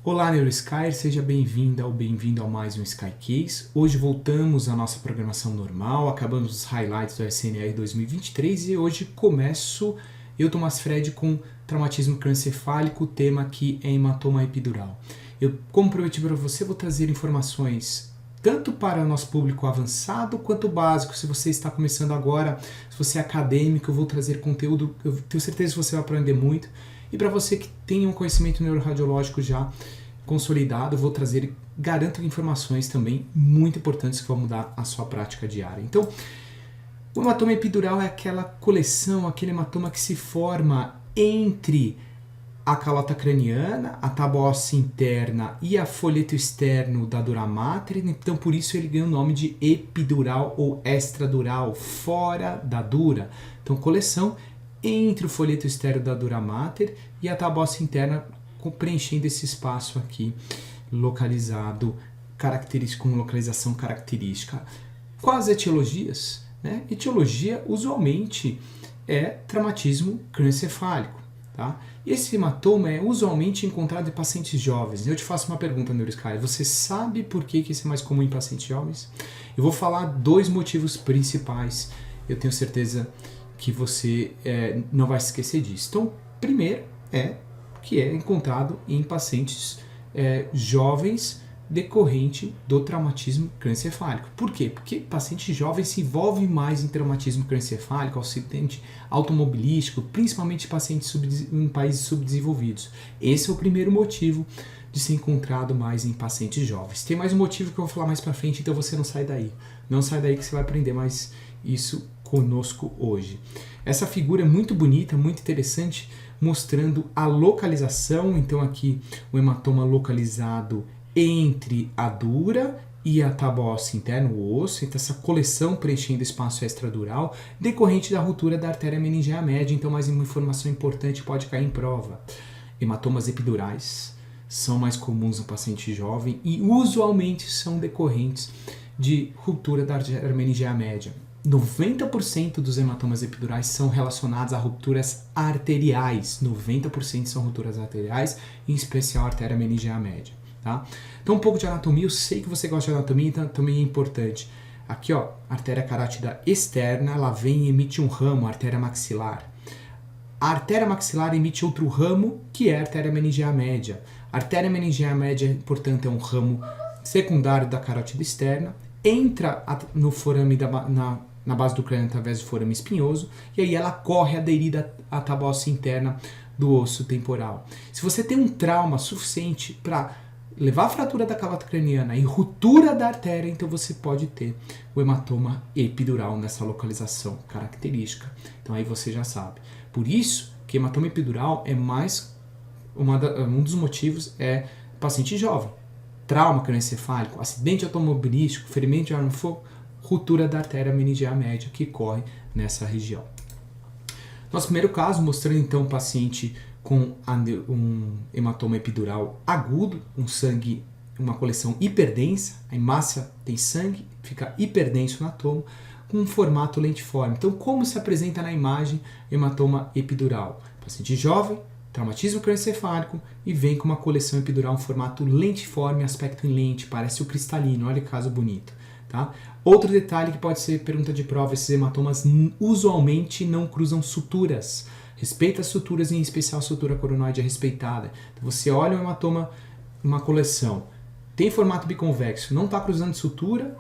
Olá, NeuroSky, seja bem-vinda ou bem-vindo a mais um Sky Case. Hoje voltamos à nossa programação normal, acabamos os highlights do SNR 2023 e hoje começo eu, Tomás Fred, com traumatismo crânioencefálico, o tema aqui é hematoma epidural. Eu, como prometi para você, vou trazer informações tanto para o nosso público avançado quanto básico. Se você está começando agora, se você é acadêmico, eu vou trazer conteúdo, eu tenho certeza que você vai aprender muito. E para você que tem um conhecimento neuroradiológico já consolidado, eu vou trazer, garanto, informações também muito importantes que vão mudar a sua prática diária. Então, o hematoma epidural é aquela coleção, aquele hematoma que se forma entre a calota craniana, a tábua óssea interna e a folheto externo da dura mater, então por isso ele ganha o nome de epidural ou extradural, fora da dura. Então, coleção entre o folheto externo da dura mater e a tábua óssea interna, preenchendo esse espaço aqui localizado, característico, com localização característica. Quais etiologias? Etiologia usualmente é traumatismo crânioencefálico. Tá? Esse hematoma é usualmente encontrado em pacientes jovens. Eu te faço uma pergunta, NeuroSky. Você sabe por que isso é mais comum em pacientes jovens? Eu vou falar dois motivos principais. Eu tenho certeza que você não vai se esquecer disso. Então, primeiro que é encontrado em pacientes jovens decorrente do traumatismo crânioencefálico. Por quê? Porque pacientes jovens se envolvem mais em traumatismo crânioencefálico, acidente automobilístico, principalmente pacientes em países subdesenvolvidos. Esse é o primeiro motivo de ser encontrado mais em pacientes jovens. Tem mais um motivo que eu vou falar mais pra frente, então você não sai daí. Não sai daí que você vai aprender mais isso conosco hoje. Essa figura é muito bonita, muito interessante, mostrando a localização. Então aqui o hematoma localizado entre a dura e a tábua óssea interna, o osso, então essa coleção preenchendo espaço extradural, decorrente da ruptura da artéria meningeal média. Então mais uma informação importante pode cair em prova. Hematomas epidurais são mais comuns no paciente jovem e usualmente são decorrentes de ruptura da artéria meningeal média. 90% dos hematomas epidurais são relacionados a rupturas arteriais. 90% são rupturas arteriais, em especial a artéria meningeal média. Tá? Então um pouco de anatomia, eu sei que você gosta de anatomia, então também é importante. Aqui, ó, artéria carótida externa, ela vem e emite um ramo, a artéria maxilar. A artéria maxilar emite outro ramo, que é a artéria meningeal média. A artéria meningeal média, portanto, é um ramo secundário da carótida externa, entra no forame na base do crânio através do forame espinhoso, e aí ela corre aderida à tábua óssea interna do osso temporal. Se você tem um trauma suficiente para levar a fratura da calota craniana e ruptura da artéria, então você pode ter o hematoma epidural nessa localização característica. Então aí você já sabe. Por isso que hematoma epidural é mais um dos motivos é paciente jovem, trauma crânioencefálico, acidente automobilístico, ferimento de arma de fogo, ruptura da artéria meningeal média que corre nessa região. Nosso primeiro caso, mostrando então um paciente com um hematoma epidural agudo, uma coleção hiperdensa, a hemácia tem sangue, fica hiperdenso no atomo, com um formato lentiforme. Então, como se apresenta na imagem hematoma epidural? Paciente jovem, traumatismo crânioencefálico e vem com uma coleção epidural, um formato lentiforme, aspecto em lente, parece o cristalino, olha que caso bonito. Tá? Outro detalhe que pode ser pergunta de prova, esses hematomas usualmente não cruzam suturas. Respeita as suturas, em especial a sutura coronoide é respeitada. Então você olha o hematoma, uma coleção, tem formato biconvexo, não está cruzando sutura,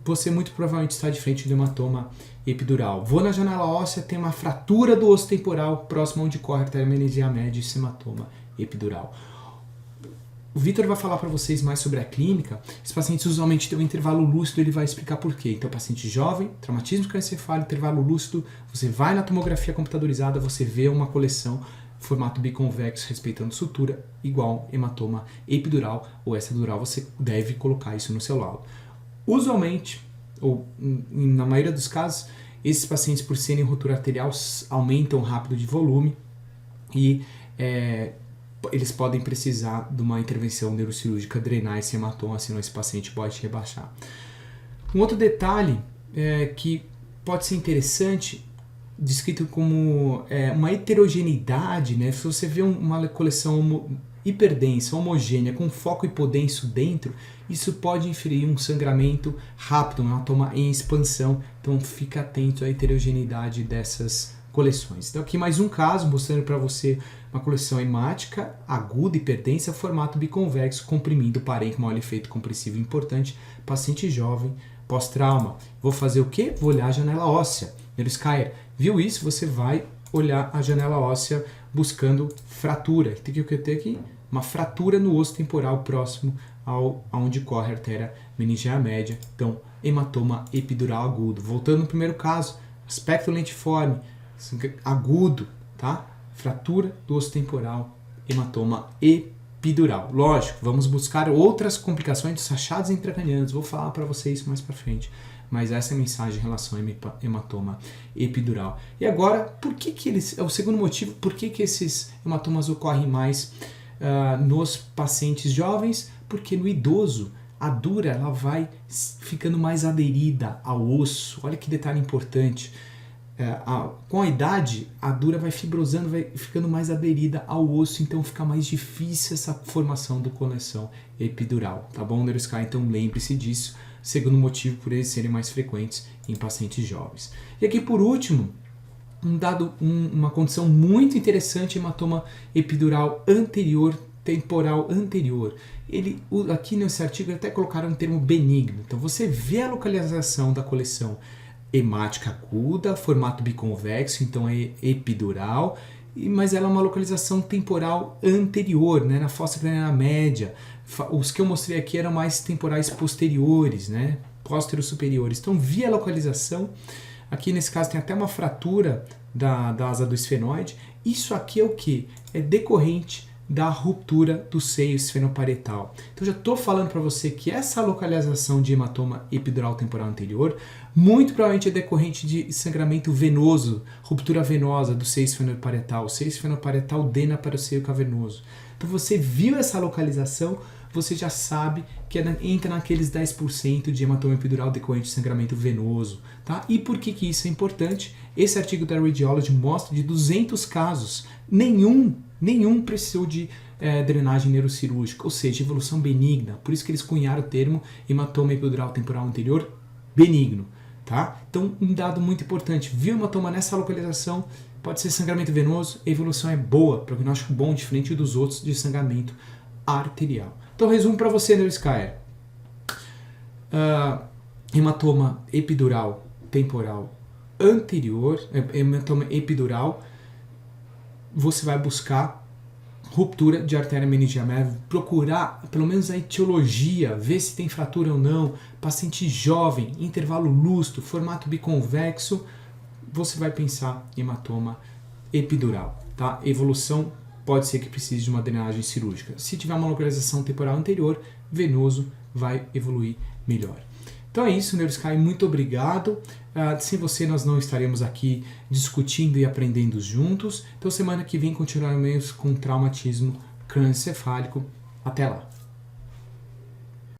você muito provavelmente está de frente do hematoma epidural. Vou na janela óssea, tem uma fratura do osso temporal próximo onde corre a artéria meningeal média, esse hematoma epidural. O Vitor vai falar para vocês mais sobre a clínica. Esses pacientes usualmente têm um intervalo lúcido, ele vai explicar por quê. Então, paciente jovem, traumatismo crânioencefálico, intervalo lúcido, você vai na tomografia computadorizada, você vê uma coleção, formato biconvexo, respeitando sutura, igual hematoma epidural ou extradural, você deve colocar isso no seu laudo. Usualmente, ou na maioria dos casos, esses pacientes, por serem ruptura arterial, aumentam rápido de volume e eles podem precisar de uma intervenção neurocirúrgica, drenar esse hematoma, senão esse paciente pode rebaixar. Um outro detalhe que pode ser interessante, descrito como uma heterogeneidade, né? Se você vê uma coleção hiperdensa, homogênea, com foco hipodenso dentro, isso pode inferir um sangramento rápido, um hematoma em expansão. Então fica atento à heterogeneidade dessas coleções. Então aqui mais um caso mostrando para você uma coleção hemática aguda, hipertensa, formato biconvexo, comprimindo o parênquima, olha, efeito compressivo importante, paciente jovem, pós-trauma. Vou fazer o quê? Vou olhar a janela óssea. Neuroskyer, viu isso? Você vai olhar a janela óssea buscando fratura. Tem que ter aqui uma fratura no osso temporal próximo aonde corre a artéria meningeal média. Então, hematoma epidural agudo. Voltando no primeiro caso, aspecto lentiforme, agudo, tá? Fratura do osso temporal, hematoma epidural. Lógico, vamos buscar outras complicações dos achados intracranianos. Vou falar para vocês isso mais para frente. Mas essa é a mensagem em relação ao hematoma epidural. E agora, por que eles, é o segundo motivo, por que esses hematomas ocorrem mais nos pacientes jovens? Porque no idoso, a dura ela vai ficando mais aderida ao osso. Olha que detalhe importante. Com a idade, a dura vai fibrosando, vai ficando mais aderida ao osso, então fica mais difícil essa formação do conexão epidural, tá bom, Neuroskyer? Então lembre-se disso, segundo motivo por eles serem mais frequentes em pacientes jovens. E aqui por último, uma condição muito interessante, hematoma epidural anterior, temporal anterior. Aqui nesse artigo até colocaram um termo benigno, então você vê a localização da coleção hemática aguda, formato biconvexo, então é epidural, mas ela é uma localização temporal anterior, né, na fossa craniana média. Os que eu mostrei aqui eram mais temporais posteriores, né, póstero-superiores. Então, via localização, aqui nesse caso tem até uma fratura da asa do esfenoide. Isso aqui é o que? É decorrente da ruptura do seio esfenoparietal. Então já estou falando para você que essa localização de hematoma epidural temporal anterior muito provavelmente é decorrente de sangramento venoso, ruptura venosa do seio esfenoparietal. O seio esfenoparietal dena para o seio cavernoso. Então você viu essa localização, você já sabe que entra naqueles 10% de hematoma epidural decorrente de sangramento venoso. Tá? E por que isso é importante? Esse artigo da Radiology mostra de 200 casos, nenhum precisou de drenagem neurocirúrgica, ou seja, evolução benigna. Por isso que eles cunharam o termo hematoma epidural temporal anterior benigno. Tá? Então, um dado muito importante, viu hematoma nessa localização, pode ser sangramento venoso, a evolução é boa, prognóstico bom, diferente dos outros de sangramento arterial. Então, resumo para você, Neuroskyer. Hematoma epidural temporal anterior, hematoma epidural, você vai buscar ruptura de artéria meningeal média, procurar pelo menos a etiologia, ver se tem fratura ou não, paciente jovem, intervalo lustro, formato biconvexo, você vai pensar em hematoma epidural, tá? Evolução pode ser que precise de uma drenagem cirúrgica. Se tiver uma localização temporal anterior, venoso vai evoluir melhor. Então é isso, Neuroskyer, muito obrigado. Sem você nós não estaremos aqui discutindo e aprendendo juntos. Então semana que vem continuaremos com traumatismo crânioencefálico. Até lá!